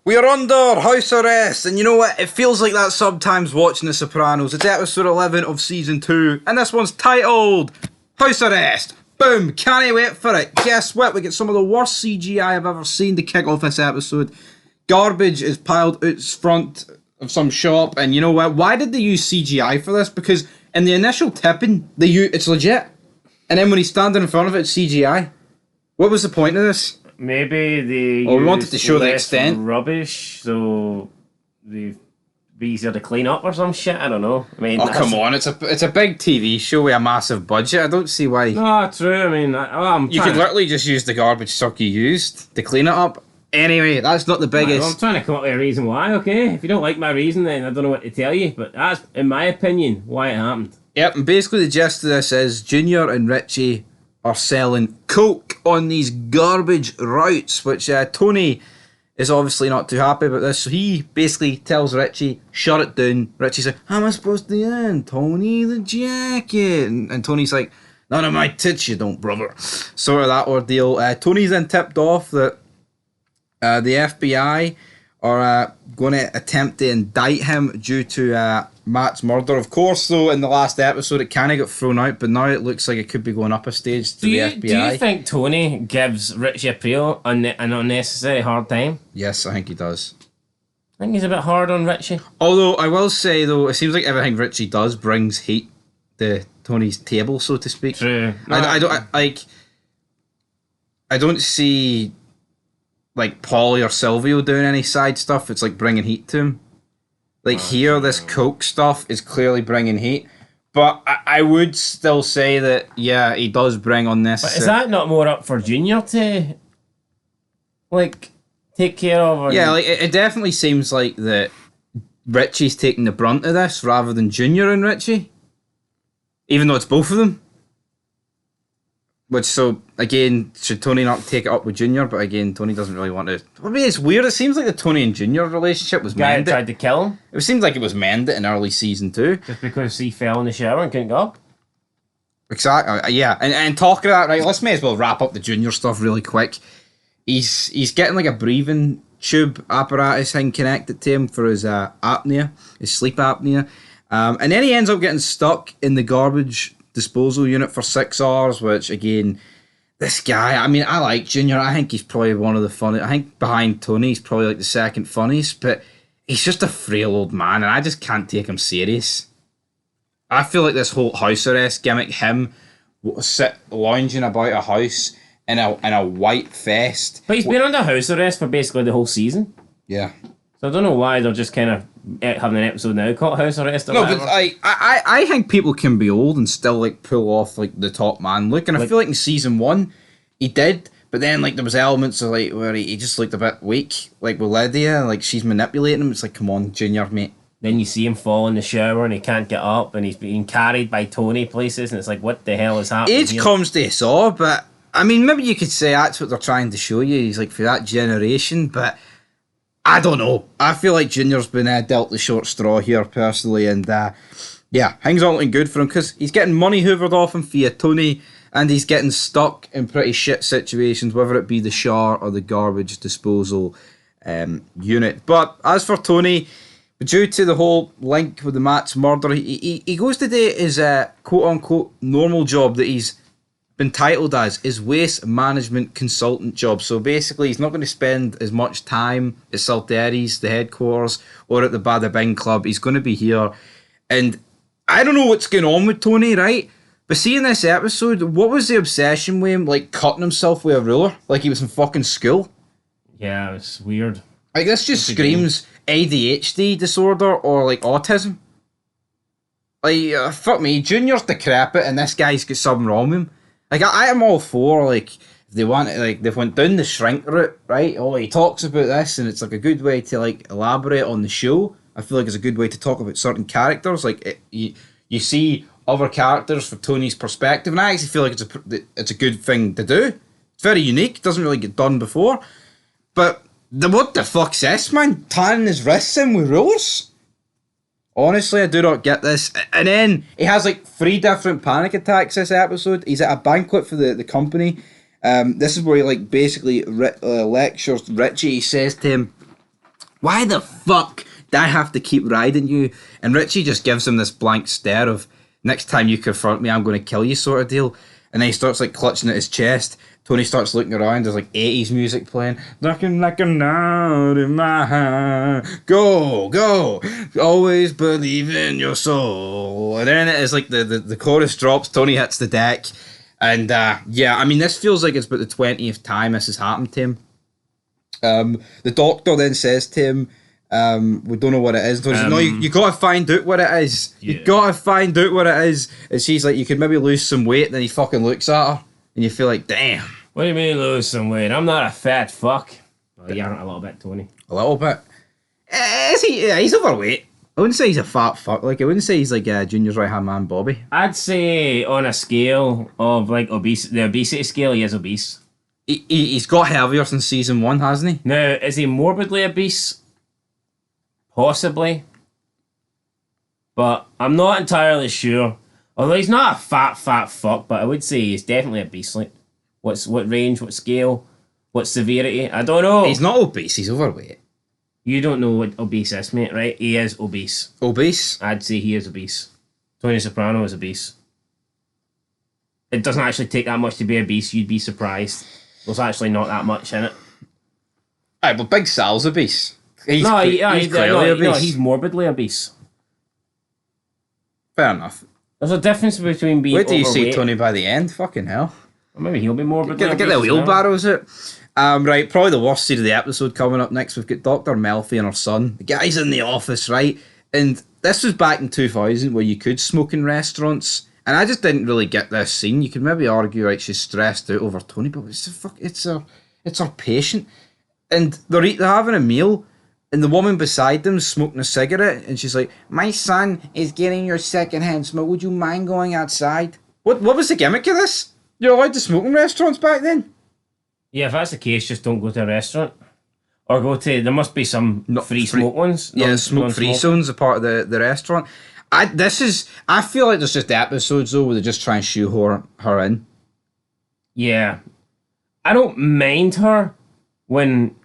We are under house arrest, and you know what? It feels like that sometimes watching The Sopranos. It's episode 11 of season 2, and this one's titled House Arrest. Boom! Can't wait for it. Guess what? We get some of the worst CGI I've ever seen to kick off this episode. Garbage is piled out front of some shop, and you know what? Why did they use CGI for this? Because in the initial tipping, it's legit, and then when he's standing in front of it, it's CGI. What was the point of this? Maybe they we wanted to show the less extent. Rubbish, so they be easier to clean up or some shit. I don't know. I mean, come on! It's a big TV show with a massive budget. I don't see why. No, true. I mean, you could literally just use the garbage suck you used to clean it up. Anyway, that's not the biggest. I'm trying to come up with a reason why. Okay, if you don't like my reason, then I don't know what to tell you. But that's, in my opinion, why it happened. Yep, and basically the gist of this is Junior and Richie are selling coke on these garbage routes, which Tony is obviously not too happy about this. So he basically tells Richie, shut it down. Richie's like, how am I supposed to end, Tony? The jacket. And Tony's like, none of my tits you don't, brother. Sort of that ordeal. Tony's then tipped off that the FBI are going to attempt to indict him due to Matt's murder. Of course, though, in the last episode, it kind of got thrown out, but now it looks like it could be going up a stage to the FBI. Do you think Tony gives Richie Aprile an unnecessary hard time? Yes, I think he does. I think he's a bit hard on Richie. Although, I will say, though, it seems like everything Richie does brings heat to Tony's table, so to speak. True. No, I don't see like Paulie or Silvio doing any side stuff. It's like bringing heat to him. Like here, this coke stuff is clearly bringing heat. But I would still say that, yeah, he does bring on this. But is that not more up for Junior to, like, take care of? Or yeah, like, it definitely seems like that Richie's taking the brunt of this rather than Junior and Richie. Even though it's both of them. Which, so, again, should Tony not take it up with Junior? But again, Tony doesn't really want to. I mean, it's weird. It seems like the Tony and Junior relationship was guy mended. Tried to kill him. It seemed like it was mended in early season 2. Just because he fell in the shower and couldn't go up? Exactly, yeah. And talking of that, right, let's may as well wrap up the Junior stuff really quick. He's getting like a breathing tube apparatus thing connected to him for his apnea, his sleep apnea. And then he ends up getting stuck in the garbage disposal unit for 6 hours, which again, this guy, I mean, I like Junior. I think he's probably one of the funniest. I think behind Tony, he's probably like the second funniest, but he's just a frail old man, and I just can't take him serious. I feel like this whole house arrest gimmick, him lounging about a house in a white vest. But he's been under house arrest for basically the whole season. Yeah. So I don't know why they're just kind of having an episode now called House Arrest or whatever. But I think people can be old and still like pull off like the top man look, and I feel like in season 1 he did, but then like there was elements of like where he just looked a bit weak, like with Lydia, like she's manipulating him. It's like, come on, Junior, mate. Then you see him fall in the shower and he can't get up, and he's being carried by Tony places, and it's like, what the hell is happening? Age comes to us all, but I mean, maybe you could say that's what they're trying to show you. He's like for that generation, but I don't know. I feel like Junior's been dealt the short straw here, personally, and yeah, things aren't looking good for him because he's getting money hoovered off him via Tony, and he's getting stuck in pretty shit situations, whether it be the shower or the garbage disposal unit. But as for Tony, due to the whole link with the Matt's murder, he goes to do his quote-unquote normal job that he's been titled as his waste management consultant job. So basically he's not going to spend as much time at Salteri's, the headquarters, or at the Bada Bing Club. He's going to be here. And I don't know what's going on with Tony, right? But see, in this episode, what was the obsession with him, like cutting himself with a ruler like he was in fucking school? Yeah, it's weird. Like this just screams ADHD disorder or like autism. Like, fuck me, Junior's decrepit and this guy's got something wrong with him. Like, I am all for, like, if they want to, like, they've went down the shrink route, right? Oh, he talks about this, and it's, like, a good way to, like, elaborate on the show. I feel like it's a good way to talk about certain characters. Like, you see other characters from Tony's perspective, and I actually feel like it's a good thing to do. It's very unique. It doesn't really get done before. But, what the fuck's this, man? Tanning his wrists in with rulers? Honestly, I do not get this. And then he has like 3 different panic attacks this episode. He's at a banquet for the company. This is where he like basically lectures Richie. He says to him, Why the fuck do I have to keep riding you? And Richie just gives him this blank stare of, next time you confront me, I'm going to kill you sort of deal. And then he starts like clutching at his chest. Tony starts looking around, there's like 80s music playing. Looking like a note in my hand. Go, go. Always believe in your soul. And then it is like the chorus drops, Tony hits the deck. And yeah, I mean, this feels like it's about the 20th time this has happened to him. The doctor then says to him, we don't know what it is. Tony says, no, you gotta find out what it is. Yeah. You gotta find out what it is. And she's like, you could maybe lose some weight. And then he fucking looks at her. And you feel like, damn. What do you mean lose some weight? I'm not a fat fuck. Oh, you aren't a little bit, Tony. A little bit. Is he? Yeah, he's overweight. I wouldn't say he's a fat fuck. Like, I wouldn't say he's like Junior's right-hand man, Bobby. I'd say on a scale of like the obesity scale, he is obese. He's got heavier since season 1, hasn't he? Now, is he morbidly obese? Possibly. But I'm not entirely sure. Although he's not a fat fuck, but I would say he's definitely obese. Like, what range, what scale, what severity? I don't know. He's not obese, he's overweight. You don't know what obese is, mate, right? He is obese. Obese? I'd say he is obese. Tony Soprano is obese. It doesn't actually take that much to be obese, you'd be surprised. There's actually not that much in it. Aye, but Big Sal's obese. He's he's morbidly obese. Fair enough. There's a difference between being Wait till you see overweight. Tony by the end. Fucking hell. Or maybe he'll be morbidly obese. Get the wheelbarrows out. Right, probably the worst scene of the episode coming up next. We've got Dr. Melfi and her son. The guy's in the office, right? And this was back in 2000 where you could smoke in restaurants. And I just didn't really get this scene. You could maybe argue, right, she's stressed out over Tony, but it's her patient. And they're having a meal. And the woman beside them smoking a cigarette, and she's like, "My son is getting your secondhand smoke. Would you mind going outside?" What was the gimmick of this? You're allowed to smoke in restaurants back then? Yeah, if that's the case, just don't go to a restaurant. Or go to, there must be some free smoke ones. Yeah, smoke-free zones are part of the restaurant. I feel like there's just episodes, though, where they just try and shoehorn her in. Yeah. I don't mind her when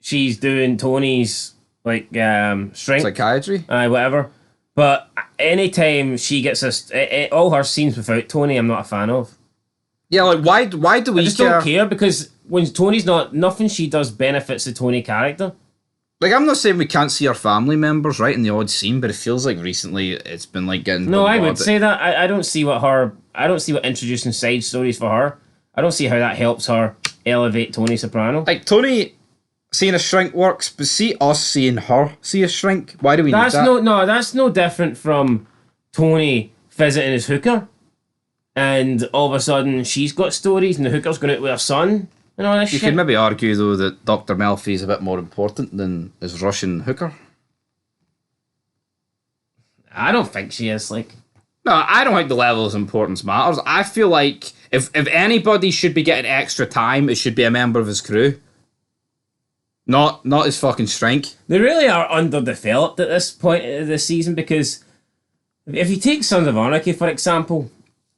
she's doing Tony's like strength, psychiatry, whatever. But anytime she gets all her scenes without Tony, I'm not a fan of. Yeah, like why do we? I just don't care because when Tony's not, nothing she does benefits the Tony character. Like, I'm not saying we can't see our family members, right, in the odd scene, but it feels like recently it's been like getting. No, I would say that I don't see what introducing side stories for her. I don't see how that helps her elevate Tony Soprano. Like Tony seeing a shrink works, but see us seeing her see a shrink. Why do we need that? That's no different from Tony visiting his hooker, and all of a sudden she's got stories, and the hooker's going out with her son and all this shit. You could maybe argue though that Dr. Melfi is a bit more important than his Russian hooker. I don't think she is. Like, no, I don't think the level of importance matters. I feel like if anybody should be getting extra time, it should be a member of his crew. Not his fucking shrink. They really are underdeveloped at this point of the season because if you take Sons of Anarchy, for example,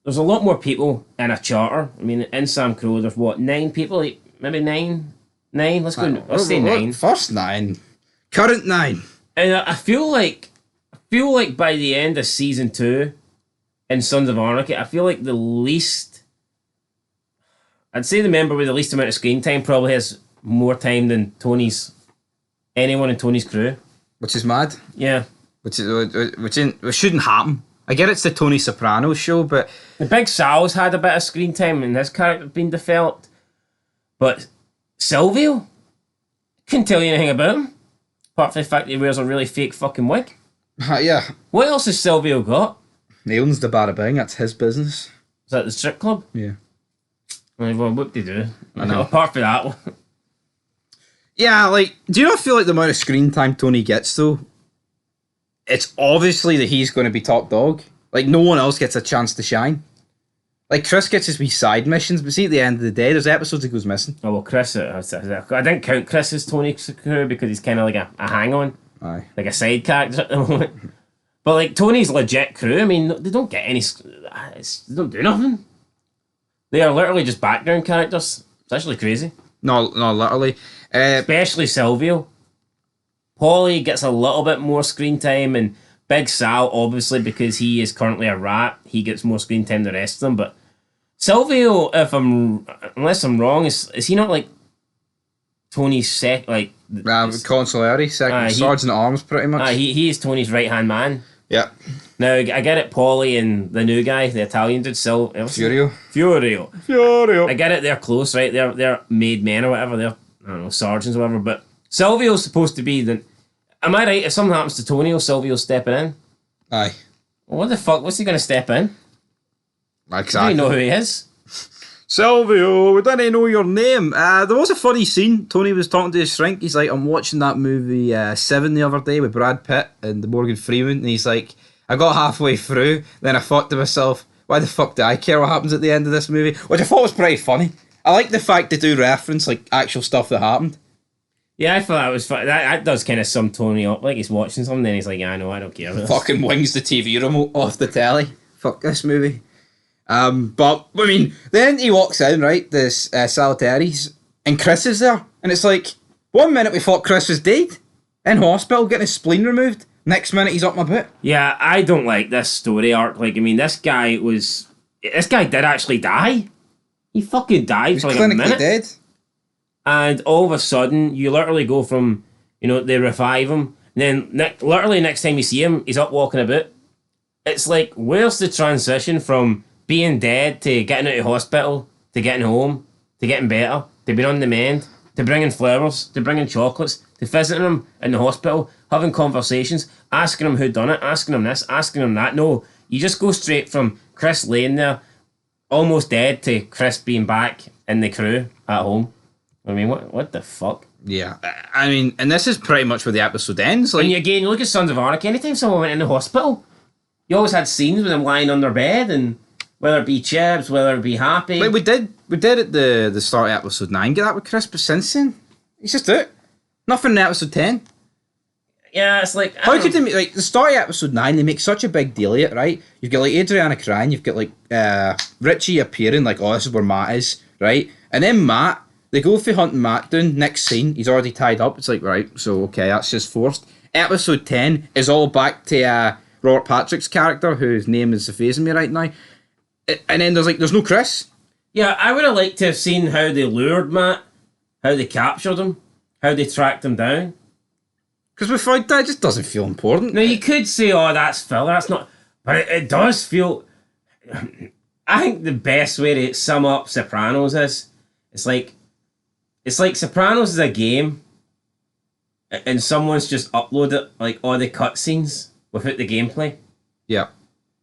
there's a lot more people in a charter. I mean, in Sam Crow, there's what, 9 people? Like, maybe 9? 9? Let's say 9. First 9. Current 9. And I feel like by the end of season 2 in Sons of Anarchy, I feel like I'd say the member with the least amount of screen time probably has more time than anyone in Tony's crew. Which is mad. Yeah. Which shouldn't happen. I get it's the Tony Soprano show, but the Big Sal's had a bit of screen time and his character been developed. But Silvio? Couldn't tell you anything about him. Apart from the fact that he wears a really fake fucking wig. Yeah. What else has Silvio got? He owns the Bada Bing, that's his business. Is that the strip club? Yeah. Well, what do they do? I know. Apart from that one. Yeah, like, do you not feel like the amount of screen time Tony gets, though? It's obviously that he's going to be top dog. Like, no one else gets a chance to shine. Like, Chris gets his wee side missions, but see, at the end of the day, there's episodes he goes missing. Oh, well, Chris, I didn't count Chris as Tony's crew because he's kind of like a hang-on. Aye. Like a side character at the moment. But, like, Tony's legit crew, I mean, they don't get any... They don't do nothing. They are literally just background characters. It's actually crazy. No, literally. Especially Silvio. Paulie gets a little bit more screen time, and Big Sal, obviously, because he is currently a rat, he gets more screen time than the rest of them. But Silvio, unless I'm wrong, is he not like Tony's Consolari, second sergeant at arms, pretty much. He is Tony's right hand man. Yeah. Now I get it. Paulie and the new guy, the Italian dude, Furio. I get it. They're close, right? They're made men or whatever. They're, I don't know, sergeants or whatever. But Silvio's supposed to be the. Am I right? If something happens to Tonio, Silvio's stepping in. Aye. Well, what the fuck? What's he going to step in? Exactly. Do you know who he is? Silvio, we didn't know your name. There was a funny scene. Tony was talking to his shrink. He's like, I'm watching that movie Seven the other day with Brad Pitt and Morgan Freeman. And he's like, I got halfway through. Then I thought to myself, why the fuck do I care what happens at the end of this movie? Which I thought was pretty funny. I like the fact they do reference like actual stuff that happened. Yeah, I thought that was fun. That does kind of sum Tony up. Like he's watching something, then he's like, yeah, I know, I don't care. Fucking wings the TV remote off the telly. Fuck this movie. But, I mean, then he walks in, right, this Salataris, and Chris is there. And it's like, 1 minute we thought Chris was dead, in hospital, getting his spleen removed. Next minute he's up my boot. Yeah, I don't like this story arc. Like, I mean, this guy did actually die. He fucking died for like a minute. Dead. And all of a sudden, you literally go from, they revive him, and then literally next time you see him, he's up walking about. It's like, where's the transition from being dead to getting out of hospital, to getting home, to getting better, to being on the mend, to bringing flowers, to bringing chocolates, to visiting him in the hospital, having conversations, asking him who done it, asking him this, asking him that. No, you just go straight from Chris laying there, almost dead, to Chris being back in the crew at home. I mean, what the fuck? Yeah, I mean, and this is pretty much where the episode ends. Like, and again, you look at Sons of Anarchy, anytime someone went in the hospital, you always had scenes with them lying on their bed, and whether it be Chibs, whether it be Happy. Like we did at the start of episode 9 get that with Chris, but since then, he's just out. Nothing in episode 10. Yeah, it's like... How could they make, like, the start of episode 9, they make such a big deal of it, right? You've got, like, Adriana crying, you've got, like, Richie appearing, like, oh, this is where Matt is, right? And then Matt, they go for hunting Matt down, next scene, he's already tied up, it's like, right, so, okay, that's just forced. Episode 10 is all back to Robert Patrick's character, whose name is effacing me right now. And then there's no Chris. Yeah, I would have liked to have seen how they lured Matt, how they captured him, how they tracked him down. Because without that, it just doesn't feel important. Now, you could say, oh, that's filler, that's not... But it does feel... I think the best way to sum up Sopranos is, it's like Sopranos is a game, and someone's just uploaded, like, all the cutscenes without the gameplay. Yeah.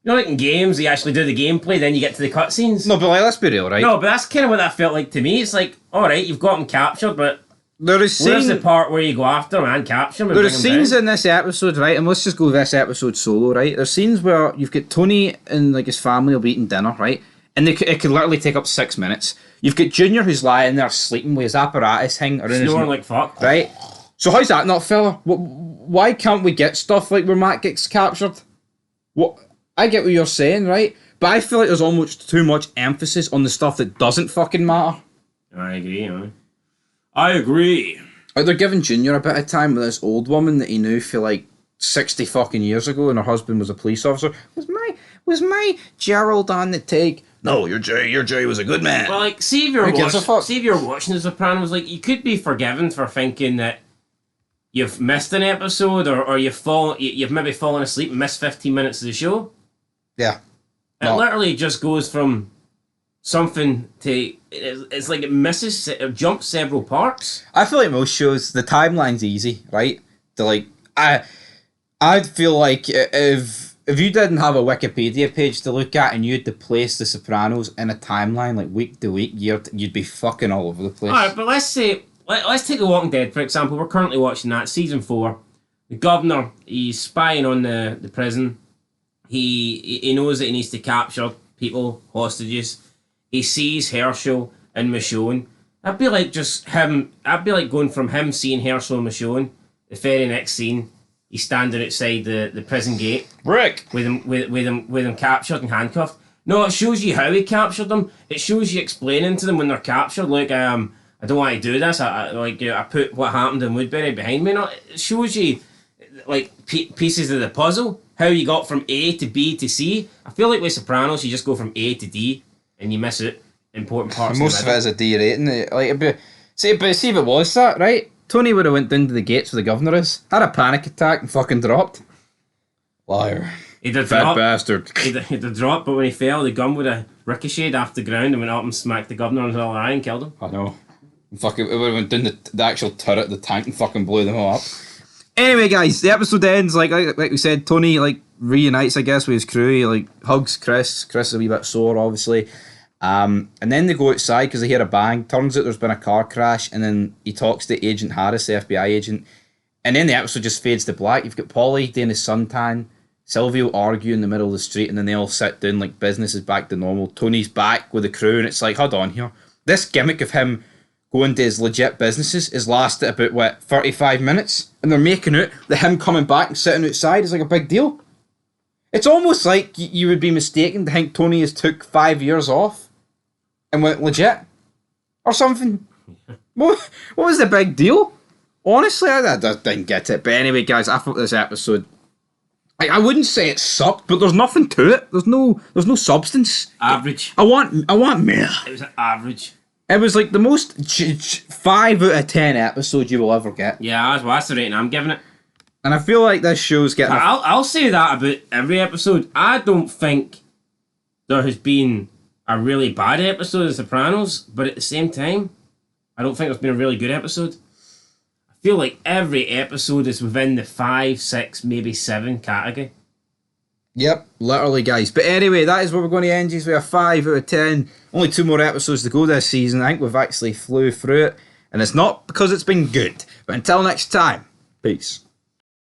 You know, like in games, you actually do the gameplay, then you get to the cutscenes. No, but like, let's be real, right? No, but that's kind of what that felt like to me. It's like, alright, you've got him captured, but where's the part where you go after him and capture him and there are bring him scenes down? in this episode, right? And let's just go this episode solo, right? There's scenes where you've got Tony and like his family will be eating dinner, right? And it could literally take up 6 minutes. You've got Junior who's lying there sleeping with his apparatus hanging around his snoring like fuck. Right? So how's that not filler? Why can't we get stuff like where Matt gets captured? What? I get what you're saying, right? But I feel like there's almost too much emphasis on the stuff that doesn't fucking matter. I agree, I agree. Like they're giving Junior a bit of time with this old woman that he knew for like 60 fucking years ago, and her husband was a police officer. Was my Gerald on the take? No, your Jay was a good man. Well, like, see if you're watching The Sopranos, like, you could be forgiven for thinking that you've missed an episode, or you've maybe fallen asleep and missed 15 minutes of the show. Yeah. It literally just goes from something to... It's like it jumps several parts. I feel like most shows, the timeline's easy, right? I'd feel like if you didn't have a Wikipedia page to look at and you had to place The Sopranos in a timeline, like week to week, you'd be fucking all over the place. Alright, but let's take The Walking Dead, for example. We're currently watching that, season 4. The governor, he's spying on the prison. He knows that he needs to capture people, hostages. He sees Herschel and Michonne. I'd be like going from him seeing Herschel and Michonne, the very next scene, he's standing outside the prison gate. Rick! With him captured and handcuffed. No, it shows you how he captured them. It shows you explaining to them when they're captured. Like, I I don't want to do this. I put what happened in Woodbury behind me. No, it shows you like pieces of the puzzle, how you got from A to B to C. I feel like with Sopranos, you just go from A to D and you miss it important parts. Most of it is a D rating. See if it was that, right? Tony would have went down to the gates where the governor is, had a panic attack and fucking dropped. Liar. He did Fat drop. bastard. He did drop, but when he fell, the gun would have ricocheted off the ground and went up and smacked the governor on the eye and killed him. I know. Fucking, it would have went down the actual turret of the tank and fucking blew them all up. Anyway, guys, the episode ends like we said. Tony like reunites, I guess, with his crew. He like hugs Chris. Chris is a wee bit sore, obviously. And then they go outside because they hear a bang. Turns out there's been a car crash, and then he talks to Agent Harris, the FBI agent. And then the episode just fades to black. You've got Polly doing his suntan. Sylvia will argue in the middle of the street, and then they all sit down like business is back to normal. Tony's back with the crew, and it's like, hold on here. This gimmick of him going to his legit businesses is lasted about, 35 minutes? And they're making out that him coming back and sitting outside is like a big deal. It's almost like you would be mistaken to think Tony has took 5 years off and went legit. Or something. What was the big deal? Honestly, I didn't get it. But anyway, guys, I thought this episode... I wouldn't say it sucked, but there's nothing to it. There's no substance. Average. I want more. It was average. It was like the most 5 out of 10 episode you will ever get. Yeah, that's the rating I'm giving it. And I feel like this show's getting... I'll say that about every episode. I don't think there has been a really bad episode of Sopranos, but at the same time, I don't think there's been a really good episode. I feel like every episode is within the 5, 6, maybe 7 category. Yep, literally, guys. But anyway, that is where we're going to end. With a 5 out of 10. Only 2 more episodes to go this season. I think we've actually flew through it. And it's not because it's been good. But until next time, peace.